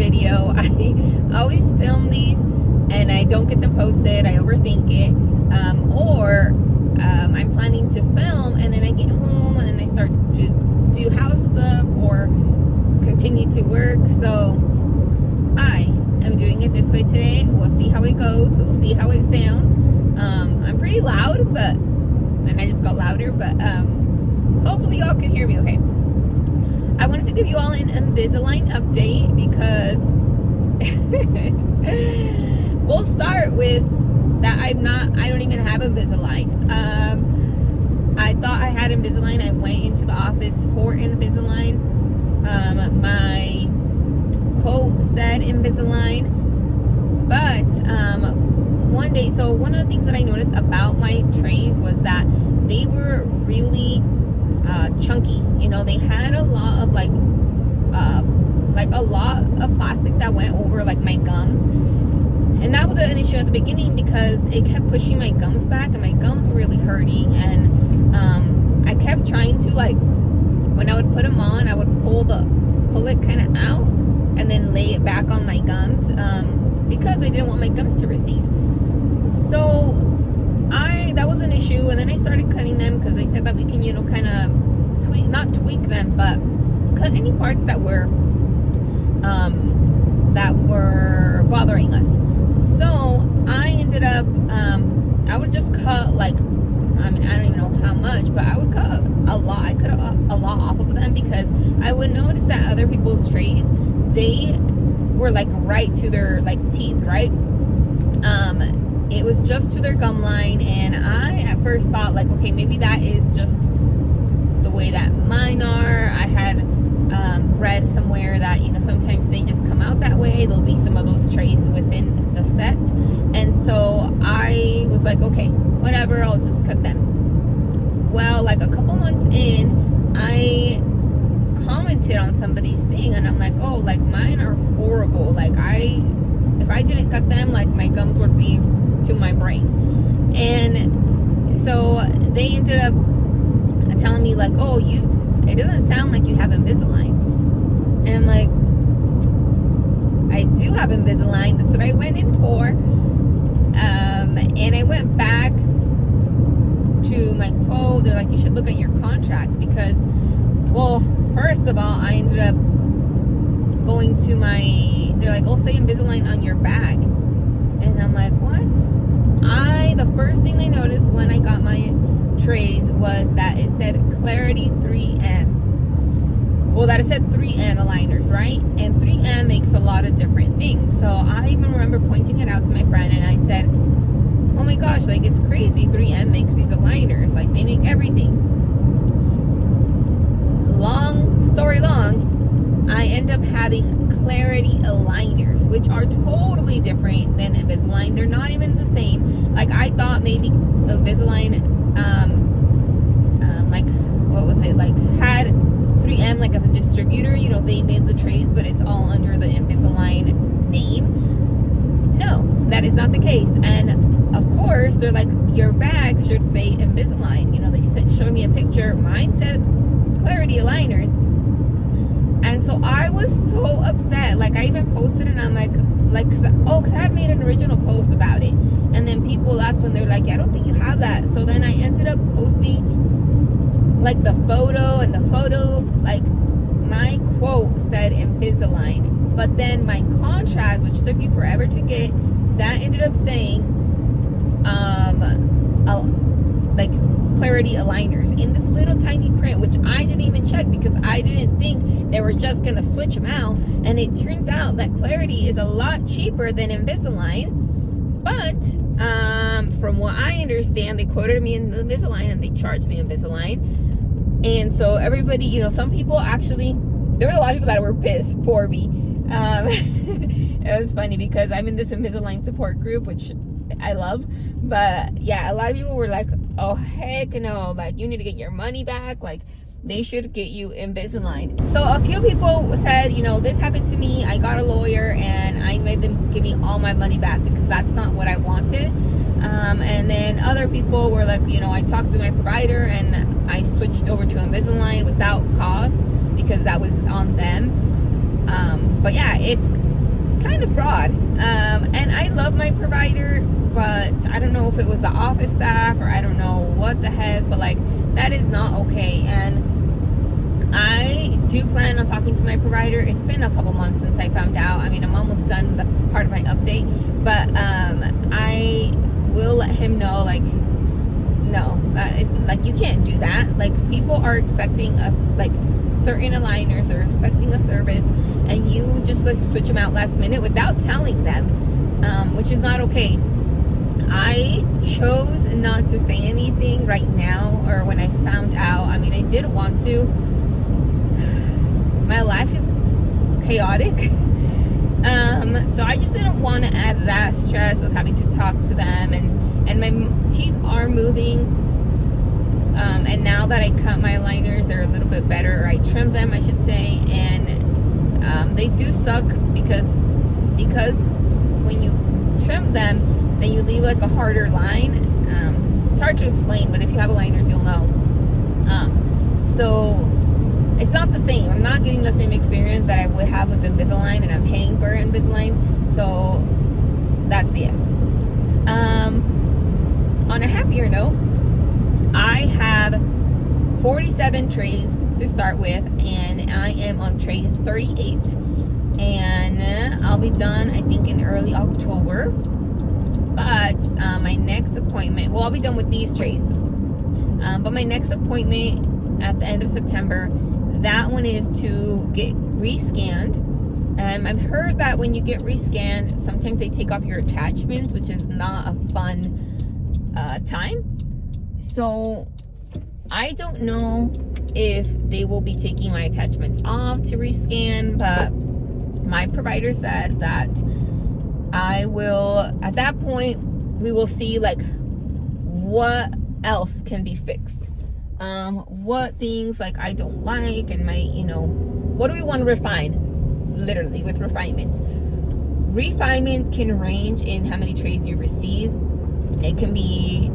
video. I always film these and I don't get them posted. I overthink it. Or I'm planning to film and then I get home and then I start to do house stuff or continue to work. So I am doing it this way today. We'll see how it goes. We'll see how it sounds. I'm pretty loud, and I just got louder, but hopefully y'all can hear me okay. I wanted to give you all an Invisalign update because we'll start with that I don't even have Invisalign. I thought I had Invisalign. I went into the office for Invisalign. My quote said Invisalign, but one day, so one of the things that I noticed about my trays was that they were really chunky. You know, they had a lot of like a lot of plastic that went over like my gums, and that was an issue at the beginning because it kept pushing my gums back and my gums were really hurting. And I kept trying to, like, when I would put them on, I would pull it kind of out and then lay it back on my gums because I didn't want my gums to recede. So that was an issue, and then I started cutting them because they said that we can, you know, kind of not tweak them, but cut any parts that were bothering us. So I ended up I would just cut, like, I mean, I don't even know how much, but I would cut a lot. I cut a lot off of them because I would notice that other people's trays, they were like right to their like teeth, right? It was just to their gum line, and I at first thought like, okay, maybe that is just the way that mine are. I had read somewhere that, you know, sometimes they just come out that way. There'll be some of those trays within the set, and so I was like, okay, whatever, I'll just cut them. Well, like a couple months in, I commented on somebody's thing, and I'm like, oh, like mine are horrible. Like if I didn't cut them, like my gums would be to my brain. And so they ended up telling me like, oh, it doesn't sound like you have Invisalign. And I'm like, I do have Invisalign. That's what I went in for. And I went back to my quote. They're like, you should look at your contract because, well, first of all, I ended up going to they're like, oh, say Invisalign on your bag. And I'm like, what? The first thing I noticed when I got my trays was that it said Clarity 3M. Well, that it said 3M aligners, right? And 3M makes a lot of different things. So I even remember pointing it out to my friend, and I said, oh my gosh, like, it's crazy. 3M makes these aligners. Like, they make everything. Long story long, I end up having Clarity aligners, which are totally different than Invisalign. They're not even the same. Like, I thought maybe Invisalign, like, what was it? Like, had 3M like as a distributor. You know, they made the trays, but it's all under the Invisalign name. No, that is not the case. And of course, they're like, your bags should say Invisalign. You know, they showed me a picture. Mine said Clarity aligners. And so I was so upset. Like, I even posted it, and I'm like, because I had made an original post about it. And then people, that's when they're like, I don't think you have that. So then I ended up posting like the photo, and the photo, like, my quote said Invisalign. But then my contract, which took me forever to get, that ended up saying like Clarity aligners in this little tiny print, which I didn't even check because I didn't think they were just gonna switch them out. And it turns out that Clarity is a lot cheaper than Invisalign, but from what I understand, they quoted me in Invisalign and they charged me Invisalign. And so everybody, you know, some people actually, there were a lot of people that were pissed for me. It was funny because I'm in this Invisalign support group, which I love. But yeah, a lot of people were like, oh, heck no, like, you need to get your money back. Like, they should get you Invisalign. So a few people said, you know, this happened to me. I got a lawyer and I made them give me all my money back because that's not what I wanted. And then other people were like, you know, I talked to my provider and I switched over to Invisalign without cost because that was on them. But yeah, kind of fraud. And I love my provider, but I don't know if it was the office staff or I don't know what the heck, but like that is not okay. And I do plan on talking to my provider. It's been a couple months since I found out. I mean, I'm almost done. That's part of my update. But I will let him know, like, no, that is, like, you can't do that. Like, people are expecting us, like, certain aligners are expecting a service, and you just, like, switch them out last minute without telling them, which is not okay. I chose not to say anything right now, or when I found out. I mean, I did want to. My life is chaotic. So I just didn't want to add that stress of having to talk to them, and my teeth are moving, and now that I cut my aligners, they're a little bit better, or I trimmed them, I should say, and they do suck because when you trim them, then you leave like a harder line. It's hard to explain, but if you have aligners, you'll know. So it's not the same. I'm not getting the same experience that I would have with Invisalign, and I'm paying for Invisalign, so that's BS. On a happier note, I have 47 trays to start with, and I am on tray 38, and I'll be done, I think, in early October. But my next appointment, well, I'll be done with these trays, but my next appointment at the end of September, that one is to get rescanned. And I've heard that when you get rescanned, sometimes they take off your attachments, which is not a fun time. So I don't know if they will be taking my attachments off to rescan, but my provider said that I will, at that point, we will see like what else can be fixed. What things like I don't like, and my, what do we want to refine? Literally, with refinement. Refinement can range in how many trays you receive. It can be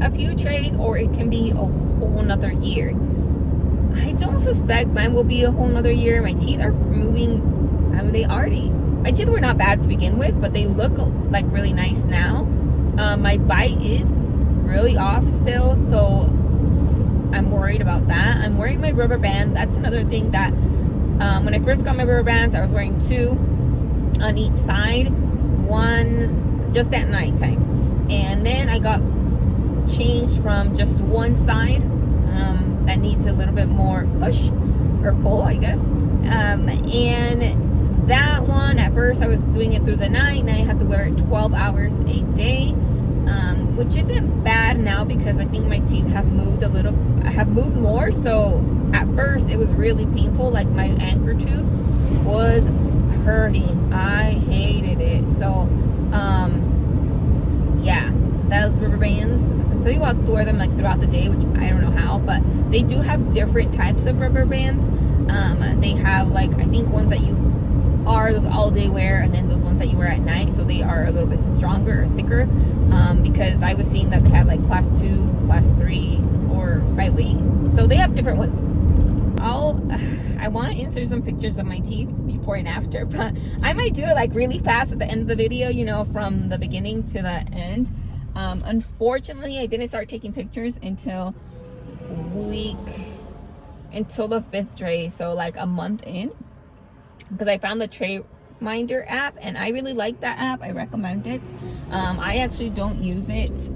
a few trays, or it can be a whole nother year. I don't suspect mine will be a whole nother year. My teeth are moving. I mean, my teeth were not bad to begin with, but they look like really nice now. My bite is really off still, so I'm worried about that. I'm wearing my rubber band. That's another thing that when I first got my rubber bands, I was wearing 2 on each side, 1 just at nighttime, and then I got changed from just 1 side that needs a little bit more push or pull, I guess, and that one, at first I was doing it through the night, and I had to wear it 12 hours a day, which isn't bad now because I think my teeth have moved more. So at first it was really painful, like my anchor tooth was hurting. I hated it. So yeah, those rubber bands, so you have to wear them like throughout the day, which I don't know how, but they do have different types of rubber bands. They have, like, I think ones that you are those all day wear, and then those ones that you wear at night, so they are a little bit stronger or thicker, because I was seeing that they had like class 2, class 3, or by weight, so they have different ones. I want to insert some pictures of my teeth before and after, but I might do it like really fast at the end of the video, from the beginning to the end. Unfortunately, I didn't start taking pictures until the 5th tray, so like a month in, because I found the Tray Minder app, and I really like that app. I recommend it. I actually don't use it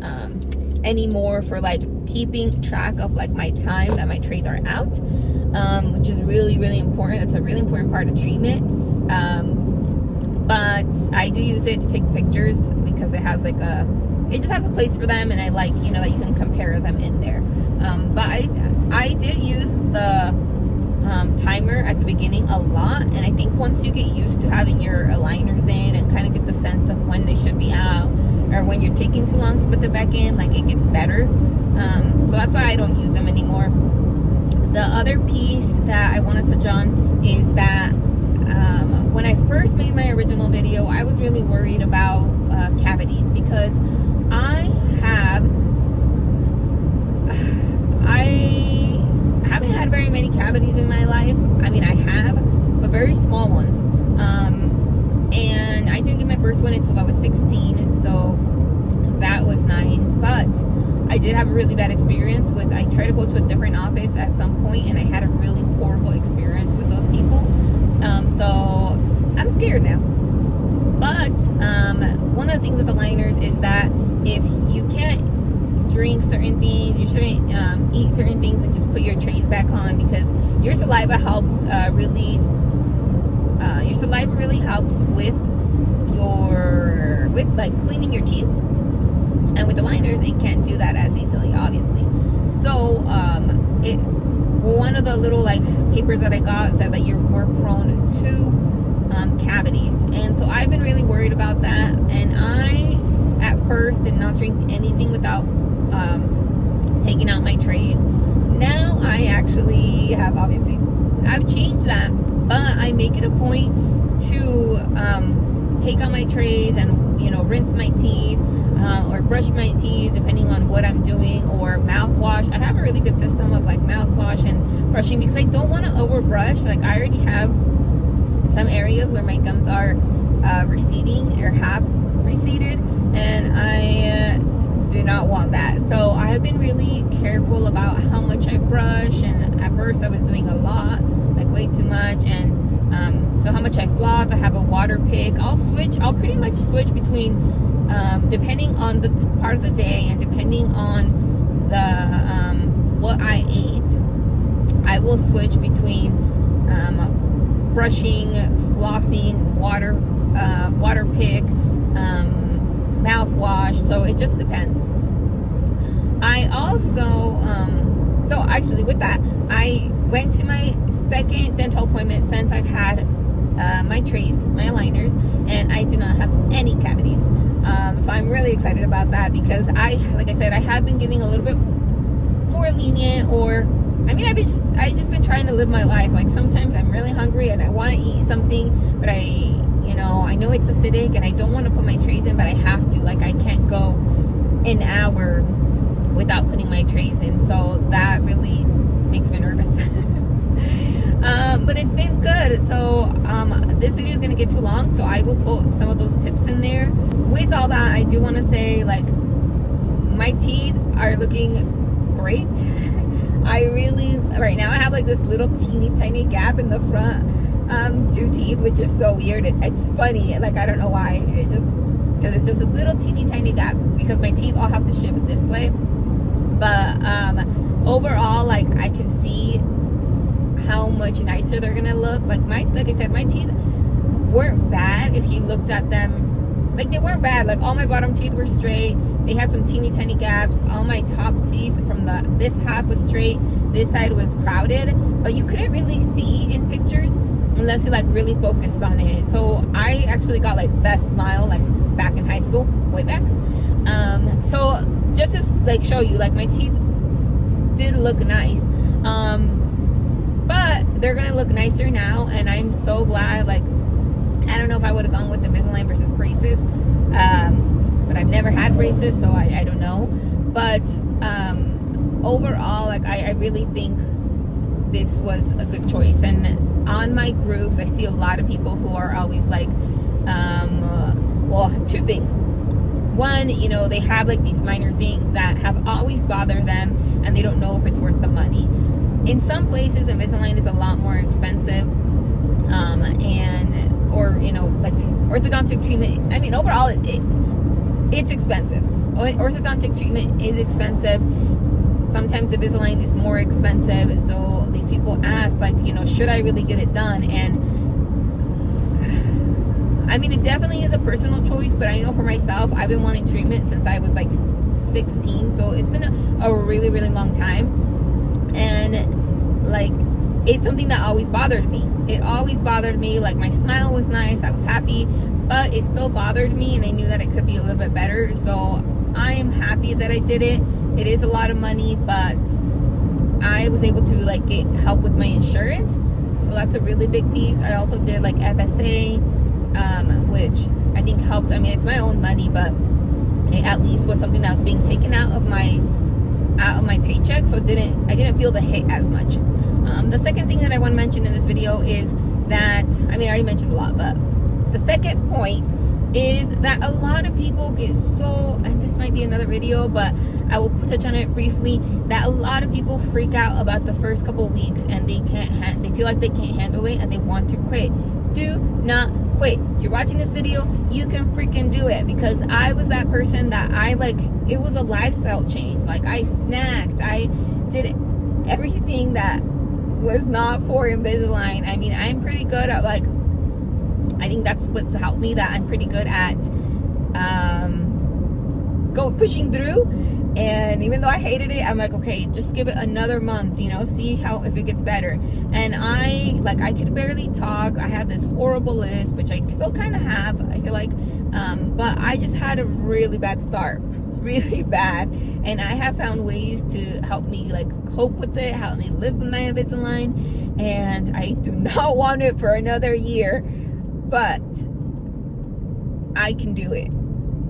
anymore for like keeping track of like my time that my trays are out, which is really, really important. It's a really important part of treatment. But I do use it to take pictures because it has like it just has a place for them, and I like, that you can compare them in there. But I did use the timer at the beginning a lot, and I think once you get used to having your aligners in and kind of get the sense of when they should be out, or when you're taking too long to put them back in, like, it gets better. So that's why I don't use them anymore. The other piece that I want to touch on is that when I first made my original video, I was really worried about cavities, because I haven't had very many cavities in my life. I mean, I have, but very small ones. And this one until I was 16, so that was nice. But I did have a really bad experience with, I tried to go to a different office at some point, and I had a really horrible experience with those people. So I'm scared now. But one of the things with the liners is that if you can't drink certain things, you shouldn't eat certain things, and just put your trays back on, because your saliva helps your saliva really helps with like cleaning your teeth. And with the liners, it can't do that as easily, obviously. So one of the little like papers that I got said that you're more prone to cavities, and so I've been really worried about that. And I at first did not drink anything without taking out my trays. Now I actually have, obviously I've changed that, but I make it a point to take out my trays and, you know, rinse my teeth or brush my teeth depending on what I'm doing, or mouthwash. I have a really good system of like mouthwash and brushing, because I don't want to over brush. Like, I already have some areas where my gums are receding or have receded, and I do not want that. So I have been really careful about how much I brush, and at first I was doing a lot, like way too much. And so how much I floss. I have a water pick. I'll pretty much switch between depending on the part of the day, and depending on the what I ate, I will switch between brushing, flossing, water pick, mouthwash. So it just depends. I also so actually with that, I went to my second dental appointment since I've had my trays, my aligners, and I do not have any cavities. So I'm really excited about that, because like I said, I have been getting a little bit more lenient, or I mean, I just been trying to live my life. Like, sometimes I'm really hungry and I want to eat something, but I know it's acidic and I don't want to put my trays in, but I have to. Like, I can't go an hour without putting my trays in. So that really makes me nervous. But it's been good. So this video is going to get too long, so I will put some of those tips in there. With all that, I do want to say, like, my teeth are looking great. Right now I have like this little teeny tiny gap in the front two teeth, which is so weird. It's funny, like, I don't know why. Because it's just this little teeny tiny gap, because my teeth all have to shift this way. But overall, like, I can see how much nicer they're gonna look. Like I said, my teeth weren't bad if you looked at them. Like, they weren't bad. Like, all my bottom teeth were straight. They had some teeny tiny gaps. All my top teeth from this half was straight. This side was crowded, but you couldn't really see in pictures unless you like really focused on it. So I actually got like best smile like back in high school, way back. So just to like show you, like, my teeth did look nice. But they're gonna look nicer now, and I'm so glad. Like, I don't know if I would have gone with Invisalign versus braces, but I've never had braces, so I don't know. But overall, like, I really think this was a good choice. And on my groups, I see a lot of people who are always like, well, two things. One, you know, they have like these minor things that have always bothered them, and they don't know if it's worth the money. In some places, Invisalign is a lot more expensive, or you know, like orthodontic treatment. I mean, overall, it's expensive. Orthodontic treatment is expensive. Sometimes Invisalign is more expensive. So these people ask, like, you know, should I really get it done? And I mean, it definitely is a personal choice, but I know for myself, I've been wanting treatment since I was like 16. So it's been a really, really long time. And like, it's something that always bothered me. It always bothered me. Like, my smile was nice, I was happy, but it still bothered me, and I knew that it could be a little bit better. So I am happy that I did it. It is a lot of money, but I was able to like get help with my insurance, so that's a really big piece. I also did like FSA, which I think helped. I mean, it's my own money, but it at least was something that was being taken out of my paycheck, so I didn't feel the hit as much. The second thing that I want to mention in this video is that, I mean, I already mentioned a lot, but the second point is that a lot of people get so, and this might be another video, but I will touch on it briefly, that a lot of people freak out about the first couple weeks and they they feel like they can't handle it and they want to quit. Do not quit. If you're watching this video, you can freaking do it, because I was that person that it was a lifestyle change. Like, I snacked, I did everything that was not for Invisalign. I mean, I'm pretty good at, like, I think that's what's helped me, that I'm pretty good at pushing through. And even though I hated it, I'm like, okay, just give it another month, you know, see if it gets better. And I could barely talk. I had this horrible lisp, which I still kind of have, I feel like, but I just had a really bad start, really bad. And I have found ways to help me, like, cope with it, help me live with my Invisalign. And I do not want it for another year, but I can do it.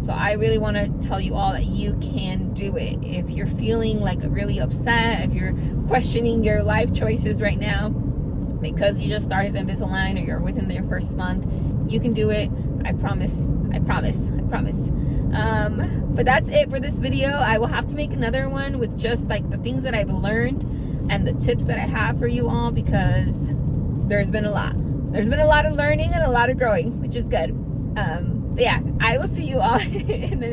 So I really want to tell you all that you can do it. If you're feeling like really upset, if you're questioning your life choices right now because you just started Invisalign or you're within your first month, you can do it. I promise. I promise. I promise. But that's it for this video. I will have to make another one with just like the things that I've learned and the tips that I have for you all, because there's been a lot. There's been a lot of learning and a lot of growing, which is good. But yeah, I will see you all in the